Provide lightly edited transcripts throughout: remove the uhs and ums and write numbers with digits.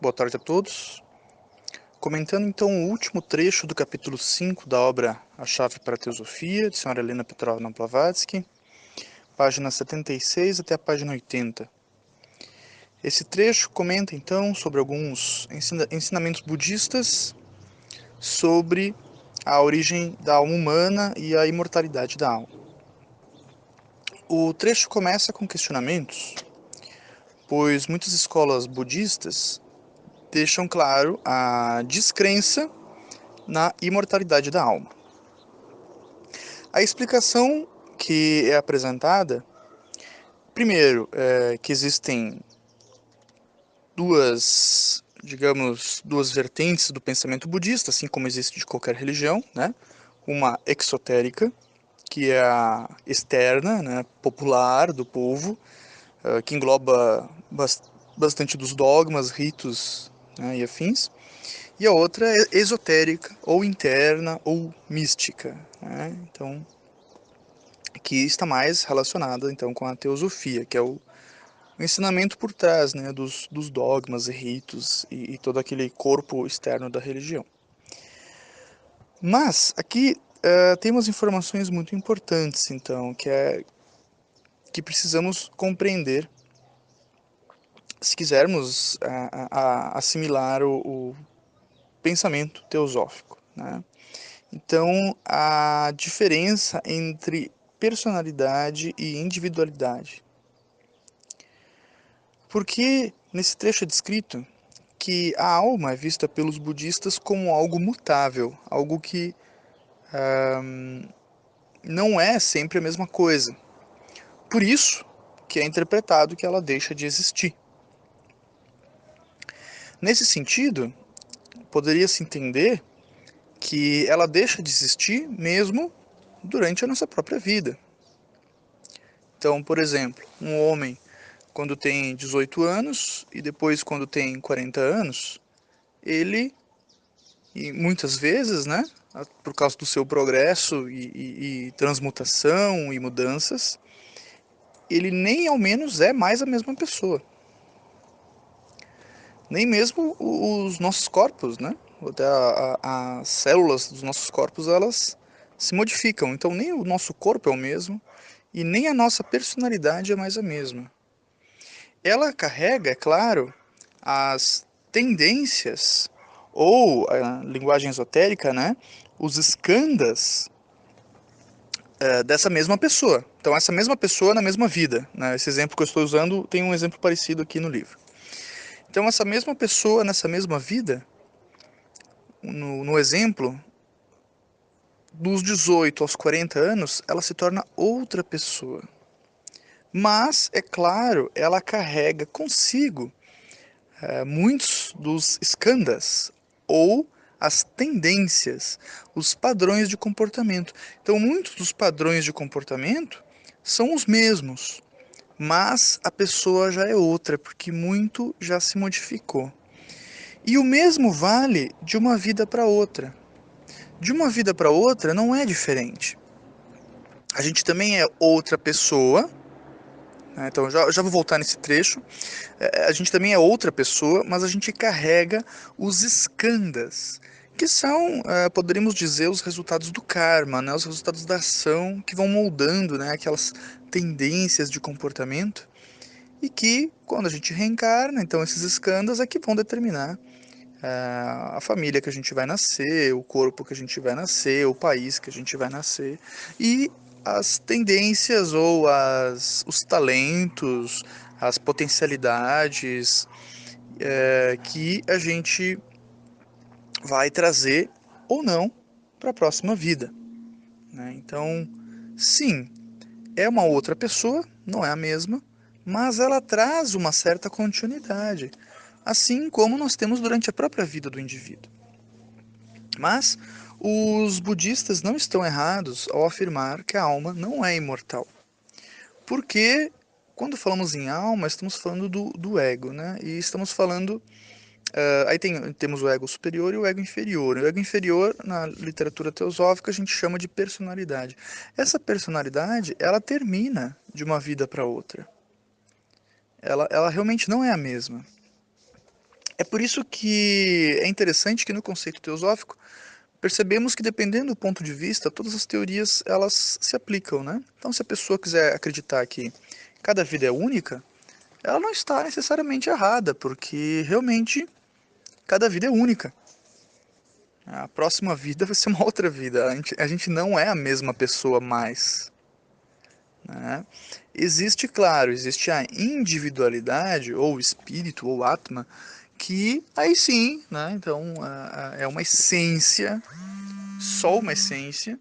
Boa tarde a todos. Comentando então o último trecho do capítulo 5 da obra A Chave para a Teosofia, de Sra. Helena Petrovna Blavatsky, página 76 até a página 80. Esse trecho comenta então sobre alguns ensinamentos budistas sobre a origem da alma humana e a imortalidade da alma. O trecho começa com questionamentos, pois muitas escolas budistas deixam claro a descrença na imortalidade da alma. A explicação que é apresentada, primeiro, é que existem duas vertentes do pensamento budista, assim como existe de qualquer religião, né? Uma exotérica, que é a externa, né, popular do povo, que engloba bastante dos dogmas, ritos, né, e afins. E a outra é esotérica, ou interna, ou mística, né? Então, que está mais relacionada então com a teosofia, que é o ensinamento por trás, né, dos dogmas e ritos e todo aquele corpo externo da religião. Mas aqui tem umas informações muito importantes, então, que precisamos compreender se quisermos assimilar o pensamento teosófico, né? Então, a diferença entre personalidade e individualidade. Porque nesse trecho é descrito que a alma é vista pelos budistas como algo mutável, algo que não é sempre a mesma coisa. Por isso que é interpretado que ela deixa de existir. Nesse sentido, poderia-se entender que ela deixa de existir mesmo durante a nossa própria vida. Então, por exemplo, um homem quando tem 18 anos e depois quando tem 40 anos, ele, e muitas vezes, né, por causa do seu progresso e transmutação e mudanças, ele nem ao menos é mais a mesma pessoa. Nem mesmo os nossos corpos, né? Até as células dos nossos corpos, elas se modificam. Então nem o nosso corpo é o mesmo e nem a nossa personalidade é mais a mesma. Ela carrega, é claro, as tendências ou a linguagem esotérica, né? Os skandhas dessa mesma pessoa. Então essa mesma pessoa na mesma vida, né? Esse exemplo que eu estou usando tem um exemplo parecido aqui no livro. Então essa mesma pessoa nessa mesma vida, no exemplo, dos 18 aos 40 anos, ela se torna outra pessoa. Mas, é claro, ela carrega consigo muitos dos skandhas, ou as tendências, os padrões de comportamento. Então, muitos dos padrões de comportamento são os mesmos, mas a pessoa já é outra, porque muito já se modificou. E o mesmo vale de uma vida para outra. De uma vida para outra não é diferente. A gente também é outra pessoa, né? Então já vou voltar nesse trecho. A gente também é outra pessoa, mas a gente carrega os skandhas, que são, poderíamos dizer, os resultados do karma, né? Os resultados da ação que vão moldando, né, aquelas tendências de comportamento e que, quando a gente reencarna, então esses skandhas é que vão determinar a família que a gente vai nascer, o corpo que a gente vai nascer, o país que a gente vai nascer e as tendências ou os talentos, as potencialidades que a gente vai trazer ou não para a próxima vida, né? Então, sim, é uma outra pessoa, não é a mesma, mas ela traz uma certa continuidade, assim como nós temos durante a própria vida do indivíduo. Mas os budistas não estão errados ao afirmar que a alma não é imortal. Porque quando falamos em alma, estamos falando do ego, né? E estamos falando. Aí temos o ego superior e o ego inferior. O ego inferior, na literatura teosófica, a gente chama de personalidade. Essa personalidade, ela termina de uma vida para outra. Ela realmente não é a mesma. É por isso que é interessante que no conceito teosófico percebemos que, dependendo do ponto de vista, todas as teorias elas se aplicam, né? Então, se a pessoa quiser acreditar que cada vida é única, ela não está necessariamente errada, porque realmente cada vida é única. A próxima vida vai ser uma outra vida. A gente não é a mesma pessoa mais, né? Existe, claro, existe a individualidade, ou espírito, ou atma, que aí sim, né? Então é uma essência, só uma essência,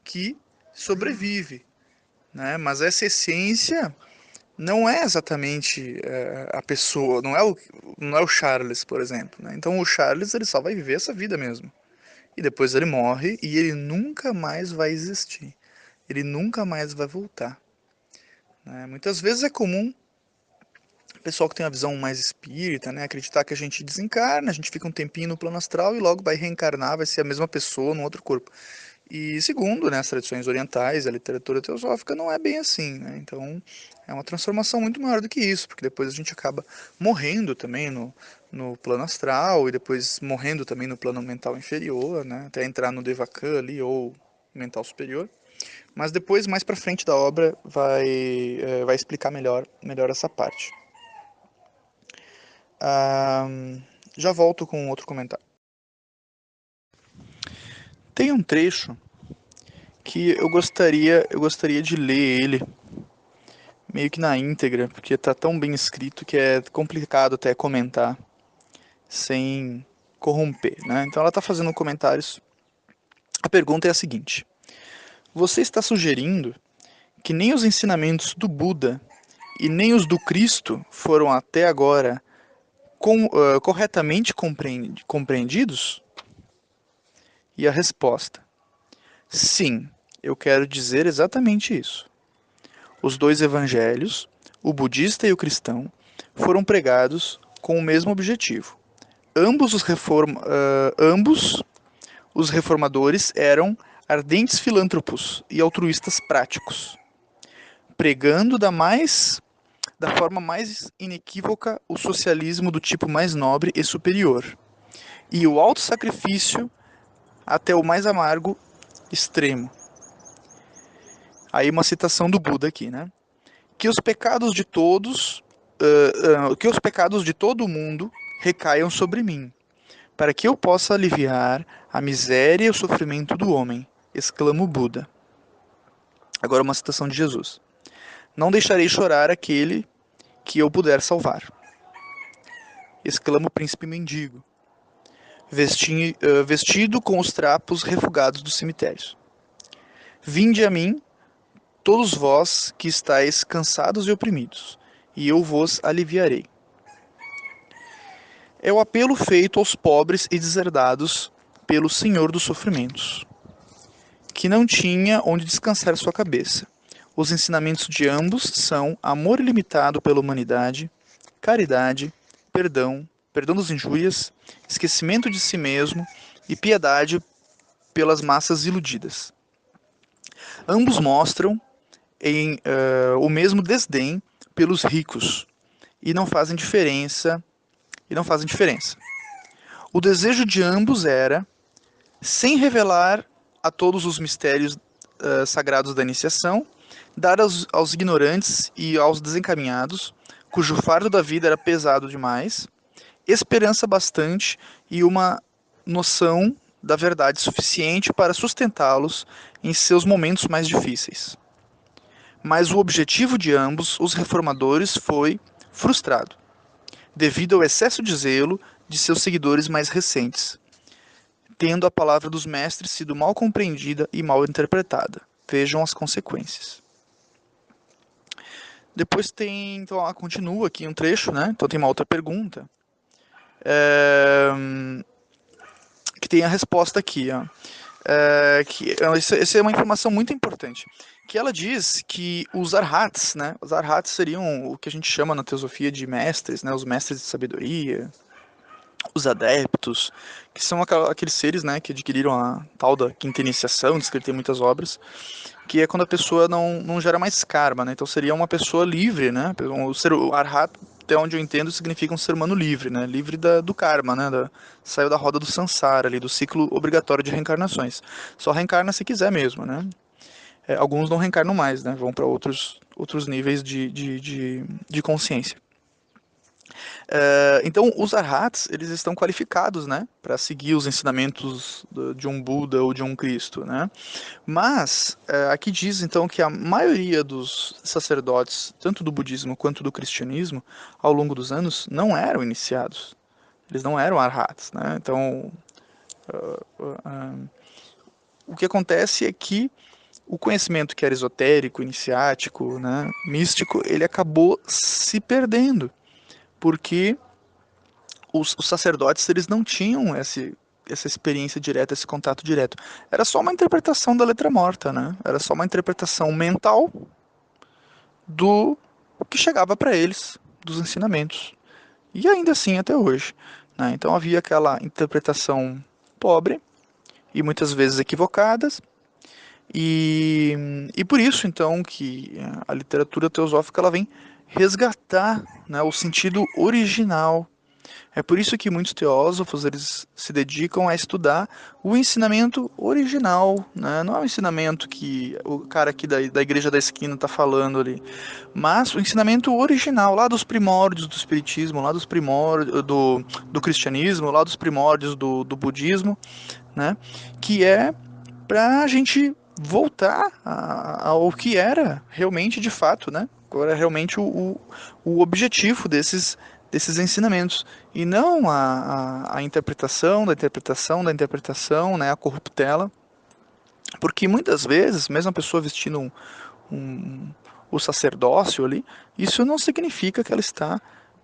que sobrevive, né? Mas essa essência não é exatamente a pessoa, não é o Charles, por exemplo, né? Então o Charles ele só vai viver essa vida mesmo. E depois ele morre e ele nunca mais vai existir. Ele nunca mais vai voltar, né? Muitas vezes é comum o pessoal que tem uma visão mais espírita, né, acreditar que a gente desencarna, a gente fica um tempinho no plano astral e logo vai reencarnar, vai ser a mesma pessoa num outro corpo. E segundo, né, as tradições orientais, a literatura teosófica não é bem assim, né? Então é uma transformação muito maior do que isso, porque depois a gente acaba morrendo também no plano astral e depois morrendo também no plano mental inferior, né, até entrar no Devachan ali ou mental superior. Mas depois, mais para frente da obra, vai explicar melhor essa parte. Ah, já volto com outro comentário. Tem um trecho que eu gostaria de ler ele meio que na íntegra, porque tá tão bem escrito que é complicado até comentar sem corromper, né? Então ela tá fazendo comentários. A pergunta é a seguinte: você está sugerindo que nem os ensinamentos do Buda e nem os do Cristo foram até agora corretamente compreendidos? E a resposta: sim, eu quero dizer exatamente isso. Os dois evangelhos, o budista e o cristão, foram pregados com o mesmo objetivo. Ambos os reformadores eram ardentes filântropos e altruístas práticos, pregando da forma mais inequívoca o socialismo do tipo mais nobre e superior, e o autossacrifício até o mais amargo extremo. Aí uma citação do Buda aqui, né? Que os pecados de todos, que os pecados de todo o mundo recaiam sobre mim, para que eu possa aliviar a miséria e o sofrimento do homem, exclama o Buda. Agora uma citação de Jesus. Não deixarei chorar aquele que eu puder salvar, exclama o príncipe mendigo, vestido com os trapos refugados dos cemitérios. Vinde a mim, todos vós que estáis cansados e oprimidos, e eu vos aliviarei. É o apelo feito aos pobres e deserdados pelo Senhor dos Sofrimentos, que não tinha onde descansar sua cabeça. Os ensinamentos de ambos são amor ilimitado pela humanidade, caridade, perdão das injúrias, esquecimento de si mesmo e piedade pelas massas iludidas. Ambos mostram o mesmo desdém pelos ricos e não fazem diferença. O desejo de ambos era, sem revelar a todos os mistérios sagrados da iniciação, dar aos ignorantes e aos desencaminhados, cujo fardo da vida era pesado demais, esperança bastante e uma noção da verdade suficiente para sustentá-los em seus momentos mais difíceis. Mas o objetivo de ambos, os reformadores, foi frustrado, devido ao excesso de zelo de seus seguidores mais recentes, tendo a palavra dos mestres sido mal compreendida e mal interpretada. Vejam as consequências. Depois tem, então, continua aqui um trecho, né? Então tem uma outra pergunta, que tem a resposta aqui, ó. Essa é uma informação muito importante, que ela diz que os arhats, né? Os arhats seriam o que a gente chama na teosofia de mestres, né? Os mestres de sabedoria, os adeptos, que são aqueles seres, né, que adquiriram a tal da quinta iniciação, descrita em muitas obras, que é quando a pessoa não gera mais karma, né? Então seria uma pessoa livre, né? O Arhat, até onde eu entendo, significa um ser humano livre, né? Livre do karma, né? Saiu da roda do samsara, ali, do ciclo obrigatório de reencarnações. Só reencarna se quiser mesmo, né? Alguns não reencarnam mais, né? Vão para outros níveis de consciência. Então, os arhats, eles estão qualificados, né, para seguir os ensinamentos de um Buda ou de um Cristo, né? Mas aqui diz então que a maioria dos sacerdotes, tanto do budismo quanto do cristianismo, ao longo dos anos, não eram iniciados. Eles não eram arhats, né? Então, o que acontece é que o conhecimento que era esotérico, iniciático, né, místico, ele acabou se perdendo, porque os sacerdotes eles não tinham essa experiência direta, esse contato direto. Era só uma interpretação da letra morta, né? Era só uma interpretação mental do que chegava para eles, dos ensinamentos. E ainda assim até hoje. Né? Então havia aquela interpretação pobre e muitas vezes equivocadas. E por isso então que a literatura teosófica ela vem resgatar, né, o sentido original. É por isso que muitos teósofos eles se dedicam a estudar o ensinamento original, né? Não é o ensinamento que o cara aqui da igreja da esquina está falando ali, mas o ensinamento original, lá dos primórdios do espiritismo, lá dos primórdios do cristianismo, lá dos primórdios do budismo, né? Que é para a gente voltar ao que era realmente de fato, né? Qual era realmente o objetivo desses ensinamentos. E não a interpretação da interpretação da interpretação, né? A corruptela. Porque muitas vezes, mesmo a pessoa vestindo um, o sacerdócio ali, isso não significa que ela está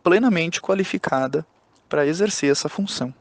plenamente qualificada para exercer essa função.